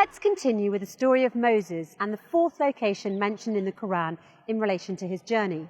Let's continue with the story of Moses and the fourth location mentioned in the Quran in relation to his journey.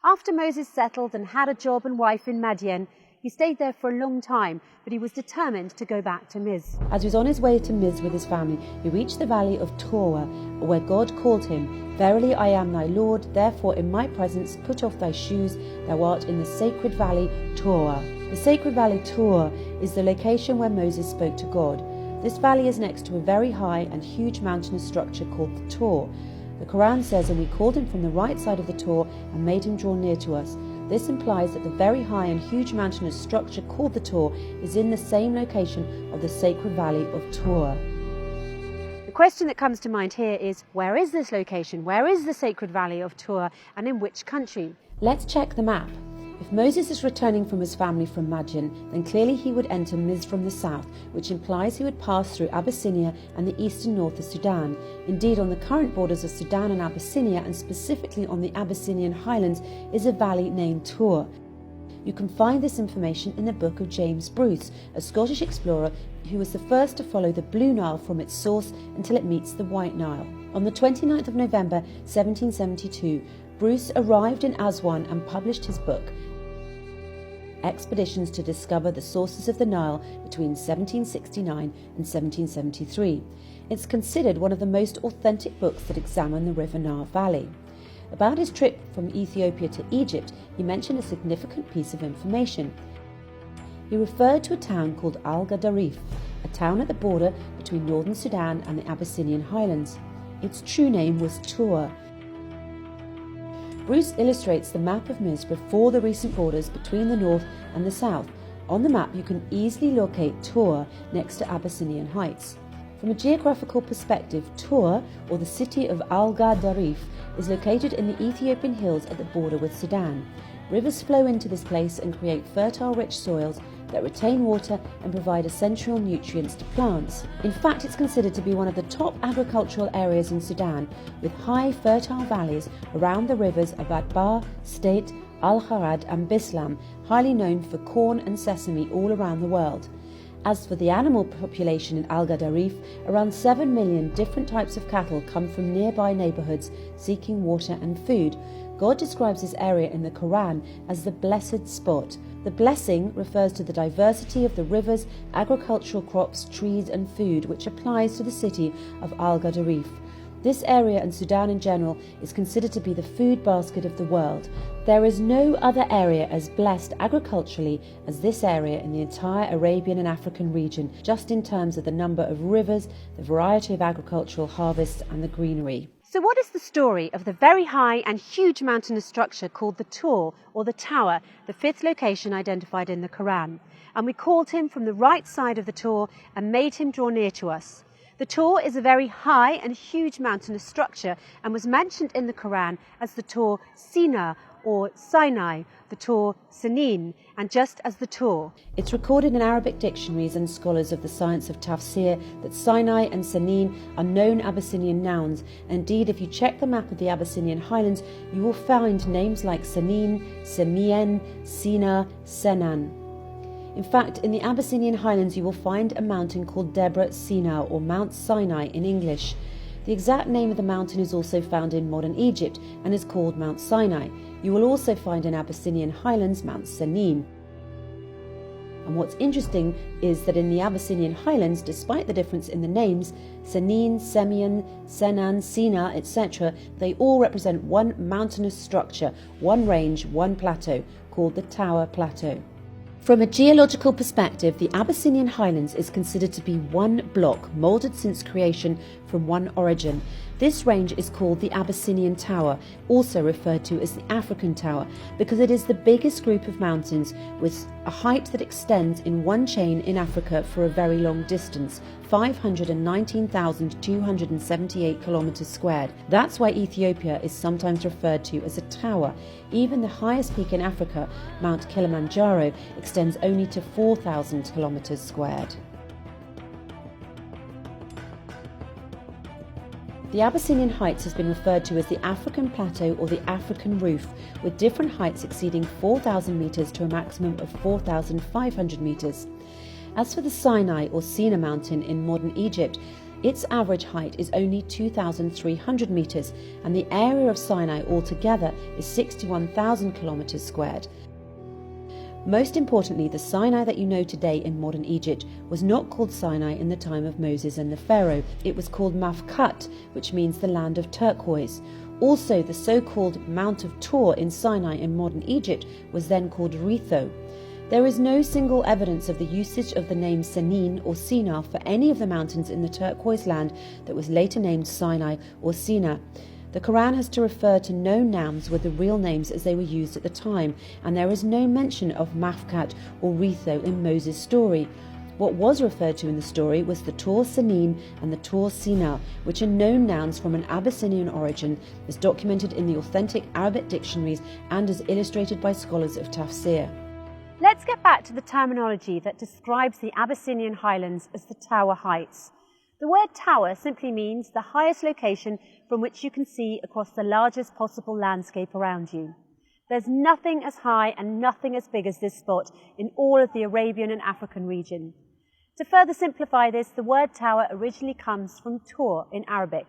After Moses settled and had a job and wife in Madian, he stayed there for a long time, but he was determined to go back to Miz. As he was on his way to Miz with his family, he reached the valley of Torah, where God called him, "Verily I am thy Lord, therefore in my presence put off thy shoes, thou art in the sacred valley Torah." The sacred valley Torah is the location where Moses spoke to God. This valley is next to a very high and huge mountainous structure called the Tor. The Quran says, "And we called him from the right side of the Tor and made him draw near to us." This implies that the very high and huge mountainous structure called the Tor is in the same location of the sacred valley of Torah. The question that comes to mind here is, where is this location? Where is the sacred valley of Torah, and in which country? Let's check the map. If Moses is returning from his family from Madian, then clearly he would enter Miz from the south, which implies he would pass through Abyssinia and the eastern north of Sudan. Indeed, on the current borders of Sudan and Abyssinia, and specifically on the Abyssinian highlands, is a valley named Tor. You can find this information in the book of James Bruce, a Scottish explorer who was the first to follow the Blue Nile from its source until it meets the White Nile. On the 29th of November 1772, Bruce arrived in Aswan and published his book, Expeditions to Discover the Sources of the Nile between 1769 and 1773. It's considered one of the most authentic books that examine the River Nile Valley. About his trip from Ethiopia to Egypt, he mentioned a significant piece of information. He referred to a town called Al-Gadarif, a town at the border between northern Sudan and the Abyssinian highlands. Its true name was Tor. Bruce illustrates the map of Miz before the recent borders between the north and the south. On the map you can easily locate Tor next to Abyssinian Heights. From a geographical perspective, Tor, or the city of Al-Gadarif, is located in the Ethiopian hills at the border with Sudan. Rivers flow into this place and create fertile, rich soils that retain water and provide essential nutrients to plants. In fact, it's considered to be one of the top agricultural areas in Sudan, with high, fertile valleys around the rivers of Adbar, State, Al-Harad and Bislam, highly known for corn and sesame all around the world. As for the animal population in Al-Gadarif, around 7 million different types of cattle come from nearby neighbourhoods seeking water and food. God describes this area in the Quran as the blessed spot. The blessing refers to the diversity of the rivers, agricultural crops, trees and food, which applies to the city of Al-Gadarif. This area and Sudan in general is considered to be the food basket of the world. There is no other area as blessed agriculturally as this area in the entire Arabian and African region, just in terms of the number of rivers, the variety of agricultural harvests and the greenery. So what is the story of the very high and huge mountainous structure called the Tor, or the Tower, the fifth location identified in the Quran? "And we called him from the right side of the Tor and made him draw near to us." The Tor is a very high and huge mountainous structure and was mentioned in the Quran as the Tor Sina or Sinai, the Tor Sanin, and just as the Tor. It's recorded in Arabic dictionaries and scholars of the science of tafsir that Sinai and Sanin are known Abyssinian nouns. Indeed, if you check the map of the Abyssinian highlands, you will find names like Sanin, Semien, Sina, Senan. In fact, in the Abyssinian highlands you will find a mountain called Debre Sina, or Mount Sinai in English. The exact name of the mountain is also found in modern Egypt and is called Mount Sinai. You will also find in Abyssinian highlands Mount Sanin. And what's interesting is that in the Abyssinian highlands, despite the difference in the names, Sanin, Semien, Senan, Sina, etc., they all represent one mountainous structure, one range, one plateau, called the Tower Plateau. From a geological perspective, the Abyssinian highlands is considered to be one block, moulded since creation from one origin. This range is called the Abyssinian Tower, also referred to as the African Tower, because it is the biggest group of mountains with a height that extends in one chain in Africa for a very long distance, 519,278 kilometers squared. That's why Ethiopia is sometimes referred to as a tower. Even the highest peak in Africa, Mount Kilimanjaro, extends only to 4,000 kilometers squared. The Abyssinian Heights has been referred to as the African Plateau or the African Roof, with different heights exceeding 4,000 metres to a maximum of 4,500 metres. As for the Sinai or Sina mountain in modern Egypt, Its average height is only 2,300 metres, and the area of Sinai altogether is 61,000 kilometres squared. Most importantly, the Sinai that you know today in modern Egypt was not called Sinai in the time of Moses and the Pharaoh. It was called Mafkat, which means the land of turquoise. Also, the so-called Mount of Tor in Sinai in modern Egypt was then called Retho. There is no single evidence of the usage of the name Senin or Sinai for any of the mountains in the turquoise land that was later named Sinai or Sina. The Quran has to refer to known nouns with the real names as they were used at the time, and there is no mention of Mafkat or Retho in Moses' story. What was referred to in the story was the Tor Senin and the Tor Sina, which are known nouns from an Abyssinian origin, as documented in the authentic Arabic dictionaries and as illustrated by scholars of tafsir. Let's get back to the terminology that describes the Abyssinian highlands as the Tower Heights. The word tower simply means the highest location from which you can see across the largest possible landscape around you. There's nothing as high and nothing as big as this spot in all of the Arabian and African region. To further simplify this, the word tower originally comes from tour in Arabic.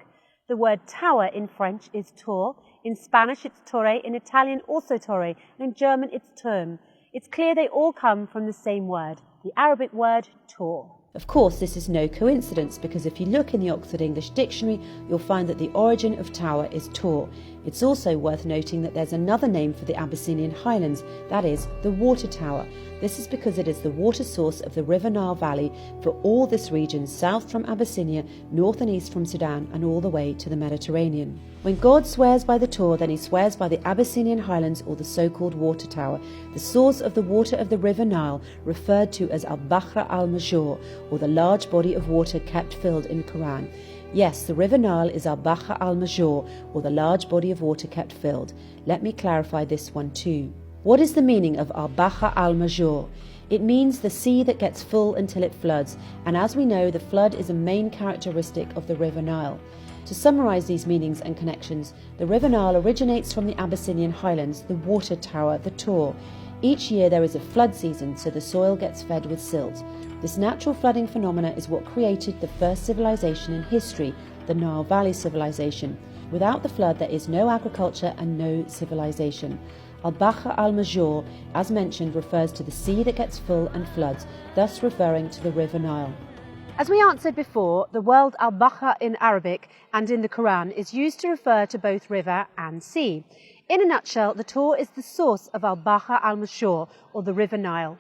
The word tower in French is tour, in Spanish it's torre, in Italian also torre, and in German it's Turm. It's clear they all come from the same word, the Arabic word tour. Of course, this is no coincidence, because if you look in the Oxford English Dictionary, you'll find that the origin of tower is Tor. It's also worth noting that there's another name for the Abyssinian highlands, that is, the water tower. This is because it is the water source of the River Nile Valley for all this region, south from Abyssinia, north and east from Sudan, and all the way to the Mediterranean. When God swears by the Tor, then he swears by the Abyssinian highlands, or the so-called water tower, the source of the water of the River Nile, referred to as Al-Bahr al-Major, or the large body of water kept filled in Quran. Yes, the River Nile is Al-Bahr al-Major, or the large body of water kept filled. Let me clarify this one too. What is the meaning of Al-Bahr al-Major? It means the sea that gets full until it floods, and as we know, the flood is a main characteristic of the River Nile. To summarise these meanings and connections, the River Nile originates from the Abyssinian highlands, the water tower, the Tor. Each year there is a flood season, so the soil gets fed with silt. This natural flooding phenomena is what created the first civilization in history, the Nile Valley civilization. Without the flood, there is no agriculture and no civilization. Al-Bahr al-Major, as mentioned, refers to the sea that gets full and floods, thus referring to the River Nile. As we answered before, the word Al-Bahr in Arabic and in the Quran is used to refer to both river and sea. In a nutshell, the Tor is the source of Al-Bahr al-Major, or the River Nile.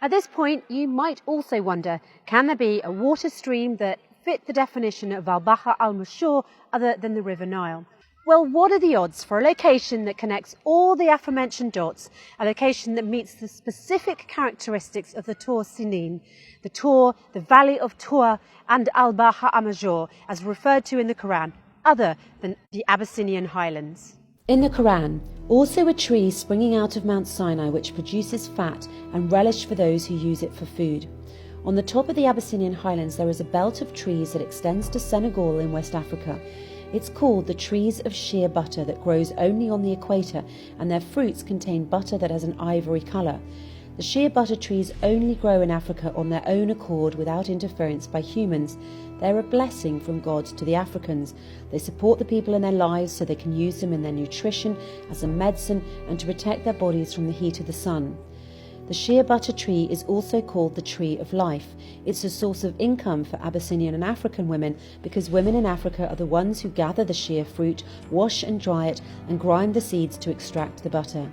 At this point, you might also wonder, can there be a water stream that fit the definition of Al-Bahr al-Major other than the River Nile? Well, what are the odds for a location that connects all the aforementioned dots, a location that meets the specific characteristics of the Tor Sinin, the Tor, the Valley of Tor, and Al-Bahr al-Major, as referred to in the Quran, other than the Abyssinian highlands? In the Quran, also a tree springing out of Mount Sinai which produces fat and relish for those who use it for food. On the top of the Abyssinian highlands there is a belt of trees that extends to Senegal in West Africa. It's called the trees of sheer butter that grows only on the equator, and their fruits contain butter that has an ivory colour. The sheer butter trees only grow in Africa on their own accord without interference by humans. They're a blessing from God to the Africans. They support the people in their lives so they can use them in their nutrition, as a medicine, and to protect their bodies from the heat of the sun. The sheer butter tree is also called the tree of life. It's a source of income for Abyssinian and African women because women in Africa are the ones who gather the sheer fruit, wash and dry it, and grind the seeds to extract the butter.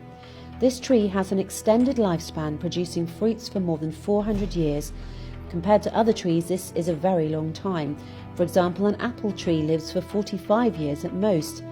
This tree has an extended lifespan, producing fruits for more than 400 years. Compared to other trees, this is a very long time. For example, an apple tree lives for 45 years at most.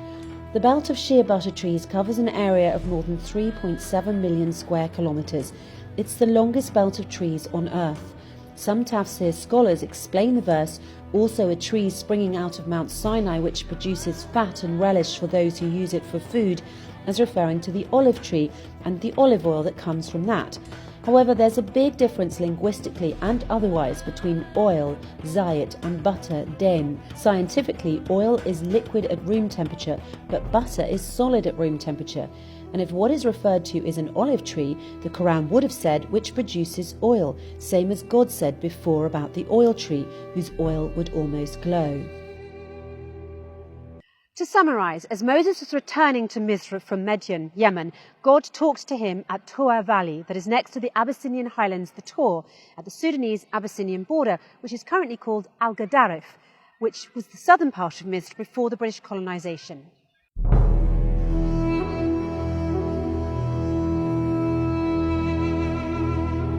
The belt of sheer butter trees covers an area of more than 3.7 million square kilometres. It's the longest belt of trees on Earth. Some tafsir scholars explain the verse, also a tree springing out of Mount Sinai which produces fat and relish for those who use it for food, as referring to the olive tree and the olive oil that comes from that. However, there's a big difference linguistically and otherwise between oil, zayat, and butter, den. Scientifically, oil is liquid at room temperature, but butter is solid at room temperature. And if what is referred to is an olive tree, the Quran would have said which produces oil, same as God said before about the oil tree, whose oil would almost glow. To summarise, as Moses was returning to Misr from Midian, Yemen, God talked to him at Tur Valley, that is next to the Abyssinian highlands, the Tur, at the Sudanese-Abyssinian border, which is currently called Al Gadarif, which was the southern part of Misr before the British colonisation.